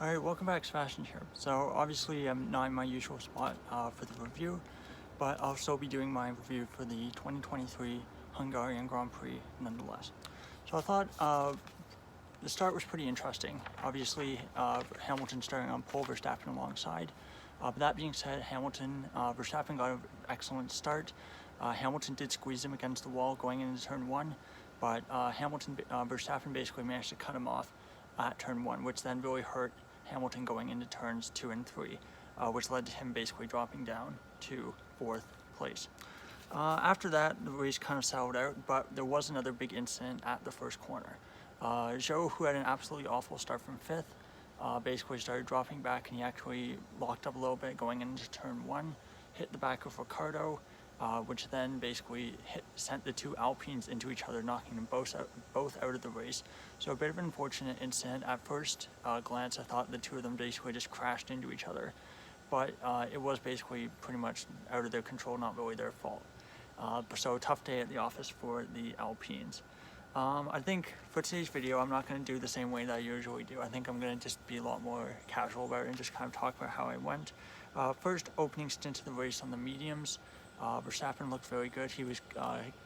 Alright, welcome back, Sebastian here. So obviously I'm not in my usual spot for the review, but I'll still be doing my review for the 2023 Hungarian Grand Prix nonetheless. So I thought the start was pretty interesting. Obviously Hamilton starting on pole, Verstappen alongside. But that being said, Verstappen got an excellent start. Hamilton did squeeze him against the wall going into turn 1, but Verstappen basically managed to cut him off at turn 1, which then really hurt Hamilton going into turns 2 and 3, which led to him basically dropping down to 4th place. After that, the race kind of settled out, but there was another big incident at the first corner. Zhou, who had an absolutely awful start from 5th, basically started dropping back, and he actually locked up a little bit going into turn 1, hit the back of Ricardo, which then basically sent the two Alpines into each other, knocking them both out of the race. So a bit of an unfortunate incident. At first glance, I thought the two of them basically just crashed into each other, but it was basically pretty much out of their control, not really their fault. So tough day at the office for the Alpines. I think for today's video, I'm not going to do the same way that I usually do. I think I'm going to just be a lot more casual about it and just kind of talk about how I went. First opening stint of the race on the mediums. Verstappen looked very good. He was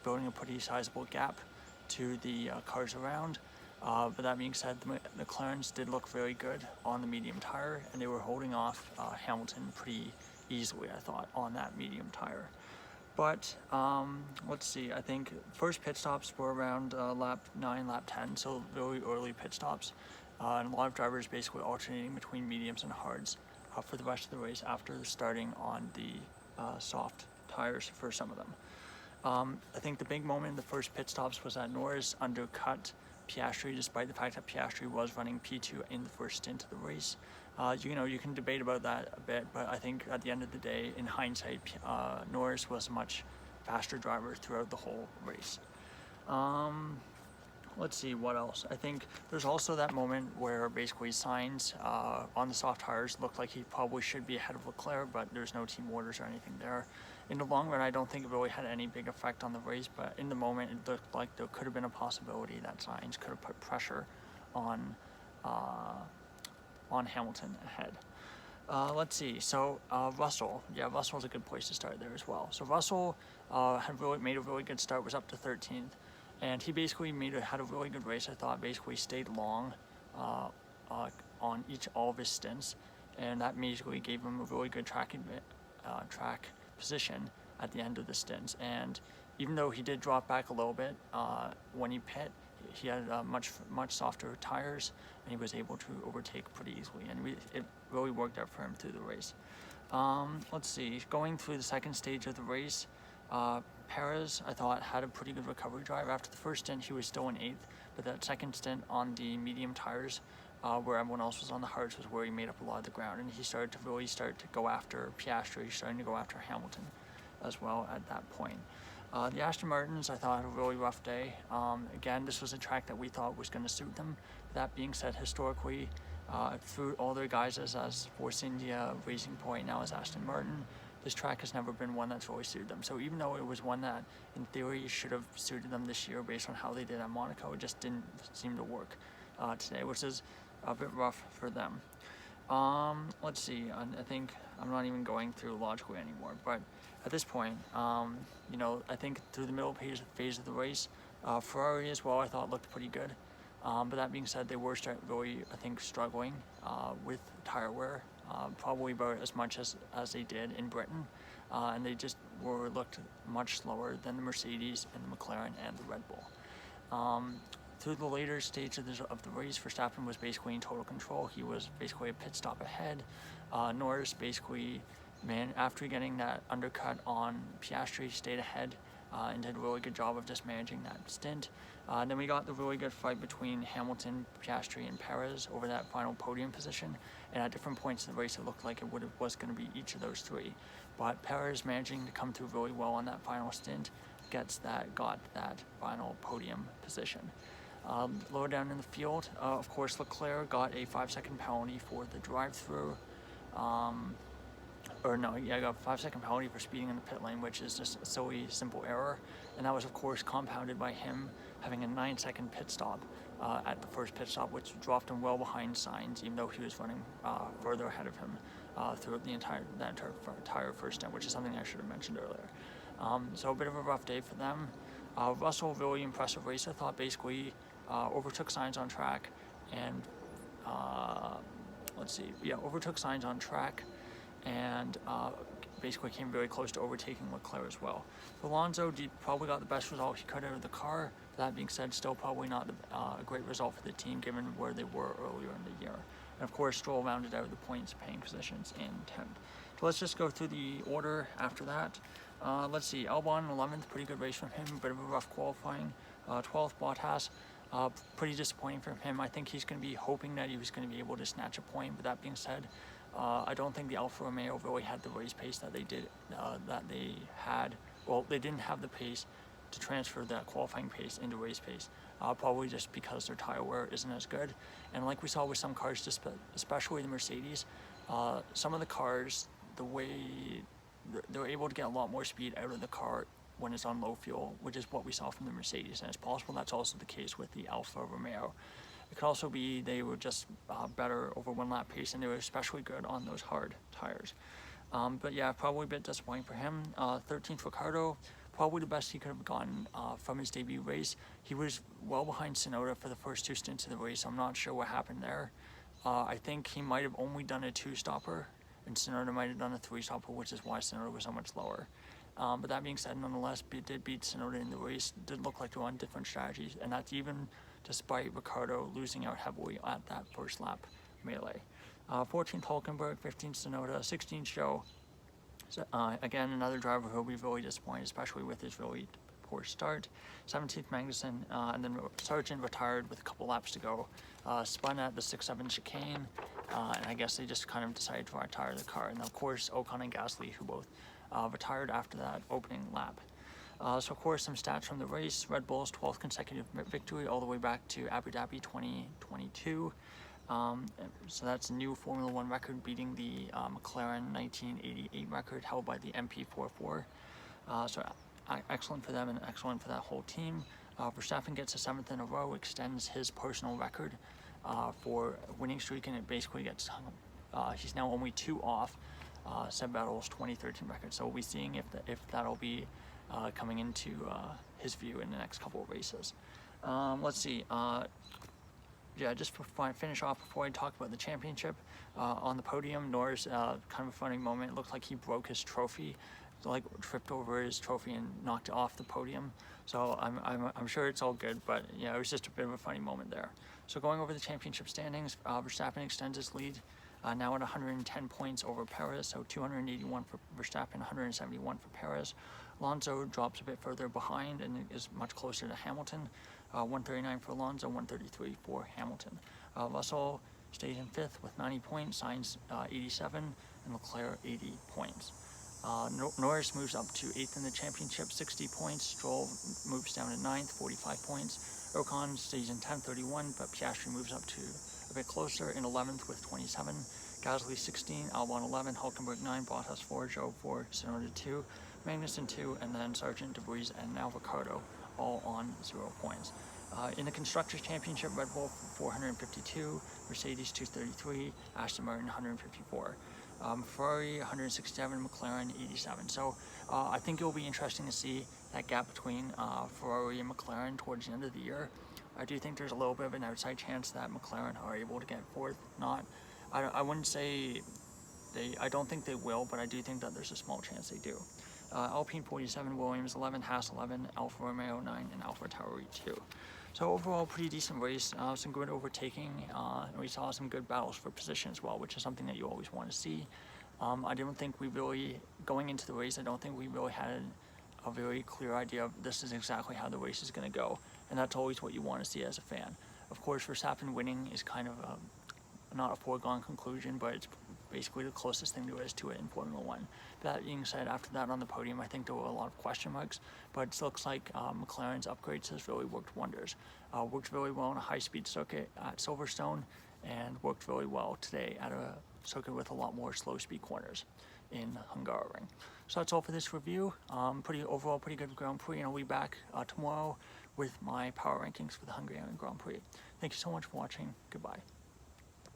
building a pretty sizable gap to the cars around. But that being said, the McLarens did look very good on the medium tire, and they were holding off Hamilton pretty easily, I thought, on that medium tire. But let's see, I think first pit stops were around lap 9, lap 10, so very early pit stops. And a lot of drivers basically alternating between mediums and hards for the rest of the race after starting on the soft tires for some of them. I think the big moment in the first pit stops was that Norris undercut Piastri, despite the fact that Piastri was running P2 in the first stint of the race. You can debate about that a bit, but I think at the end of the day, in hindsight, Norris was a much faster driver throughout the whole race. Let's see what else. I think there's also that moment where basically Sainz on the soft tires looked like he probably should be ahead of Leclerc, but there's no team orders or anything there. In the long run, I don't think it really had any big effect on the race, but in the moment, it looked like there could have been a possibility that Sainz could have put pressure on Hamilton ahead. Let's see. So Russell, Russell's a good place to start there as well. So Russell made a really good start, was up to 13th. And he basically had a really good race, I thought, basically stayed long on all of his stints, and that basically gave him a really good track position at the end of the stints. And even though he did drop back a little bit when he pit, he had much softer tires, and he was able to overtake pretty easily, and it really worked out for him through the race. Let's see, going through the second stage of the race, Perez, I thought, had a pretty good recovery drive. After the first stint, he was still in 8th, but that second stint on the medium tires, where everyone else was on the hards, was where he made up a lot of the ground, and he started to go after Piastri, starting to go after Hamilton as well at that point. The Aston Martins, I thought, had a really rough day. Again, this was a track that we thought was going to suit them. That being said, historically, through all their guises as Force India, Racing Point, now as Aston Martin, this track has never been one that's really suited them. So even though it was one that, in theory, should have suited them this year based on how they did at Monaco, it just didn't seem to work today, which is a bit rough for them. Let's see, I think I'm not even going through logically anymore, but at this point, I think through the middle phase of the race, Ferrari as well, I thought looked pretty good. But that being said, they were really, I think, struggling with tire wear, probably about as much as they did in Britain, and they just looked much slower than the Mercedes and the McLaren and the Red Bull. Through the later stage of the race, Verstappen was basically in total control. He was basically a pit stop ahead. Norris basically, after getting that undercut on Piastri, stayed ahead and did a really good job of just managing that stint. Then we got the really good fight between Hamilton, Piastri, and Perez over that final podium position. And at different points in the race, it looked like it was going to be each of those three. But Perez managing to come through really well on that final stint got that final podium position. Lower down in the field, of course, Leclerc got a 5-second penalty for the drive-through. Got a 5-second penalty for speeding in the pit lane, which is just a silly, simple error. And that was, of course, compounded by him having a 9-second pit stop at the first pit stop, which dropped him well behind Sainz, even though he was running further ahead of him throughout the entire first stint, which is something I should have mentioned earlier. So a bit of a rough day for them. Russell, really impressive race. I thought basically overtook Sainz on track and overtook Sainz on track and basically came very close to overtaking Leclerc as well. Alonso probably got the best result he could out of the car. That being said, still probably not a great result for the team given where they were earlier in the year. And of course, Stroll rounded out the points paying positions in 10th. So let's just go through the order after that. Let's see, Albon 11th, pretty good race from him, bit of a rough qualifying. 12th, Bottas, pretty disappointing from him. I think he's going to be hoping that he was going to be able to snatch a point, but that being said, I don't think the Alfa Romeo really had the race pace that they had. Well, they didn't have the pace to transfer that qualifying pace into race pace, probably just because their tire wear isn't as good. And like we saw with some cars, especially the Mercedes, some of the cars, the way they're able to get a lot more speed out of the car when it's on low fuel, which is what we saw from the Mercedes, and it's possible that's also the case with the Alfa Romeo. It could also be they were just better over one lap pace, and they were especially good on those hard tires. But yeah, probably a bit disappointing for him. 13th, Ricciardo, probably the best he could have gotten from his debut race. He was well behind Tsunoda for the first two stints of the race. I'm not sure what happened there. I think he might have only done a 2-stopper, and Tsunoda might have done a 3-stopper, which is why Tsunoda was so much lower. But that being said, nonetheless, did beat Tsunoda in the race. Did look like they were on different strategies, and that's even despite Ricciardo losing out heavily at that first lap melee. 14th, Hülkenberg, 15th, Tsunoda, 16th, Zhou. So, again, another driver who will be really disappointed, especially with his really poor start. 17th, Magnussen, and then Sargent retired with a couple laps to go. Spun at the 6-7 chicane, and I guess they just kind of decided to retire the car. And of course, Ocon and Gasly, who both retired after that opening lap. So of course, some stats from the race. Red Bull's 12th consecutive victory all the way back to Abu Dhabi 2022. So that's a new Formula One record, beating the McLaren 1988 record held by the MP44. So excellent for them and excellent for that whole team. Verstappen gets a 7th in a row, extends his personal record for winning streak, and it basically gets he's now only 2 off Seb Vettel's 2013 record. So we'll be seeing if that'll be coming into his view in the next couple of races. Let's see. Just to finish off before I talk about the championship, on the podium, Norris, kind of a funny moment. It looked like he broke his trophy, like tripped over his trophy and knocked it off the podium. So I'm sure it's all good, but yeah, it was just a bit of a funny moment there. So going over the championship standings, Verstappen extends his lead. Now at 110 points over Perez, so 281 for Verstappen, 171 for Perez. Alonso drops a bit further behind and is much closer to Hamilton. 139 for Alonso, 133 for Hamilton. Russell stays in 5th with 90 points, Sainz 87, and Leclerc 80 points. Norris moves up to 8th in the championship, 60 points. Stroll moves down to 9th, 45 points. Ocon stays in 10th, 31, but Piastri moves up to a bit closer in 11th with 27. Gasly 16, Albon 11, Hülkenberg 9, Bottas 4, Zhou 4, Tsunoda 2, Magnussen 2, and then Sargent, De Vries, and now Ricciardo, all on 0 points. In the Constructors' Championship, Red Bull 452, Mercedes 233, Aston Martin 154. Ferrari 167, McLaren 87. So I think it will be interesting to see that gap between Ferrari and McLaren towards the end of the year. I do think there's a little bit of an outside chance that McLaren are able to get 4th. I wouldn't say I don't think they will, but I do think that there's a small chance they do. Alpine 47, Williams 11, Haas 11, Alfa Romeo 9, and AlphaTauri 2. So overall, pretty decent race, some good overtaking, and we saw some good battles for position as well, which is something that you always want to see. I don't think we really, going into the race, I don't think we really had a very clear idea of this is exactly how the race is going to go, and that's always what you want to see as a fan. Of course, Verstappen winning is kind of not a foregone conclusion, but it's basically the closest thing there is to it in Formula One. That being said, after that on the podium, I think there were a lot of question marks, but it looks like McLaren's upgrades has really worked wonders. Worked really well on a high-speed circuit at Silverstone, and worked really well today at a circuit with a lot more slow-speed corners. in Hungarian. So that's all for this review. Overall pretty good Grand Prix, and I'll be back tomorrow with my power rankings for the Hungarian Grand Prix. Thank you so much for watching. Goodbye.